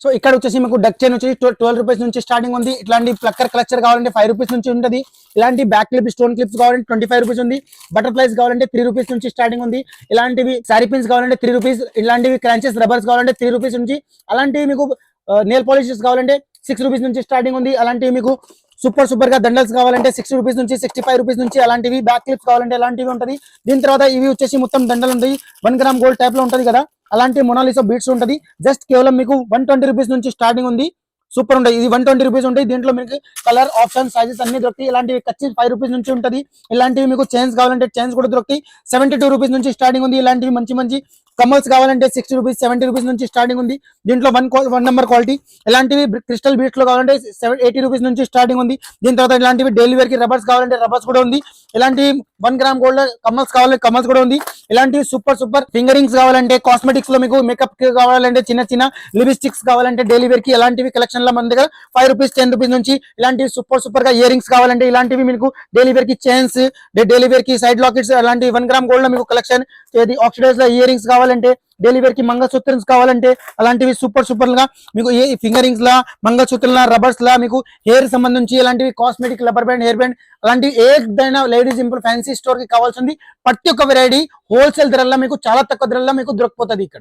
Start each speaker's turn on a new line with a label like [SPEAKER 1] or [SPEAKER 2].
[SPEAKER 1] So ఇక్కడ వచ్చేసి మీకు డక్ చైన్ వచ్చేసి 12 రూపీస్ నుంచి స్టార్టింగ్ ఉంది. ఇట్లాంటి ప్లక్కర్ క్లచర్ కావాలంటే 5 రూపీస్ నుంచి ఉంటుంది. ఇలాంటి బ్యాక్ క్లిప్ స్టోన్ క్లిప్స్ కావాలంటే 25 రూపీస్ ఉంది. బటర్ఫ్లైస్ కావాలంటే 3 రూపీస్ నుంచి స్టార్టింగ్ ఉంది. ఇలాంటివి సారీ పిన్స్ కావాలంటే 3 రూపీస్. ఇలాంటివి క్రాంచెస్ రబ్బర్స్ కావాలంటే 3 రూపీస్ నుంచి. అలాంటివి మీకు నెయిల్ పాలిషెస్ కావాలంటే 6 రూపీస్ నుంచి స్టార్టింగ్ ఉంది. అలాంటివి మీకు సూపర్ గా దండల్స్ కావాలంటే 60 రూపీస్ నుంచి 65 రూపీస్ నుంచి. అలాంటివి బ్యాక్ క్లిప్స్ కావాలంటే అలాంటివి ఉంటుంది. దీని తర్వాత ఇవి వచ్చేసి మొత్తం దండలు ఉంటాయి. 1 గ్రామ్ గోల్డ్ టైప్ లో ఉంటుంది కదా, అలాంటి మొనాలిసా బీట్స్ ఉంటుంది. జస్ట్ కేవలం మీకు 120 రూపీస్ నుంచి స్టార్టింగ్ ఉంది. సూపర్ ఉంటాయి. ఇది 120 రూపీస్ ఉంటాయి. దీంట్లో మీకు కలర్ ఆప్షన్ సైజెస్ అన్ని దొరుకుతాయి. ఇలాంటివి ఖర్చు 5 రూపీస్ నుంచి ఉంటుంది. ఇలాంటివి మీకు చైన్స్ కావాలంటే చైన్స్ కూడా దొరుకుతాయి. 72 రూపీస్ నుంచి స్టార్టింగ్ ఉంది. ఇలాంటివి మంచి కమల్స్ కావాలంటే 60 రూపీస్ 70 రూపీస్ నుంచి స్టార్టింగ్ ఉంది. దీంట్లో 1 నెంబర్ క్వాలిటీ. ఇలాంటివి క్రిస్టల్ బీట్స్ లో కావాలంటే 80 రూపీస్ నుంచి స్టార్టింగ్ ఉంది. దీని తర్వాత ఇలాంటివి డైలీ వేర్ కి రబ్బర్స్ కావాలంటే రబ్బర్స్ కూడా ఉంది. ఇలాంటి 1 గ్రామ్ గోల్డ్ కమల్స్ కావాలంటే కమల్స్ కూడా ఉంది. ఇలాంటి సూపర్ ఫింగరింగ్స్ కావాలంటే కాస్మెటిక్స్ లో మీకు మేకప్ కావాలంటే చిన్న లిప్స్టిక్స్ కావాలంటే డైలీ వేర్ కి ఇలాంటివి కలెక్షన్ లో మన దగ్గర 5 రూపీస్ 10 రూపీస్ నుంచి. ఇలాంటివి సూపర్ గా ఇయర్ రింగ్స్ కావాలంటే ఇలాంటివి మీకు డైలీ వేర్ కి చైన్స్, డైలీ వేర్ కి సైడ్ లాకెట్స్, అలాంటి 1 గ్రామ్ గోల్డ్ లో మీకు కలెక్షన్. ఆక్సిడైజ్ లో ఇయర్ రింగ్స్ కావాలంటే, డైలీ వేర్ కి మంగళసూత్రన్స్ కావాలంటే అలాంటివి సూపర్ గా మీకు ఏ ఫింగరింగ్స్ లా, మంగళసూత్రంలా, రబ్బర్స్ లా, మీకు హెయిర్ సంబంధించి ఇలాంటివి cosmetic rubber band, hair band, అలాంటివి ఏదైనా లేడీస్ ఇంప్రూవ్ ఫ్యాన్సీ స్టోర్ కి కావాల్సింది ప్రతి ఒక్క వెరైటీ హోల్సేల్ ధరల్లో మీకు చాలా తక్కువ ధరల్లో మీకు దొరికిపోతుంది ఇక్కడ.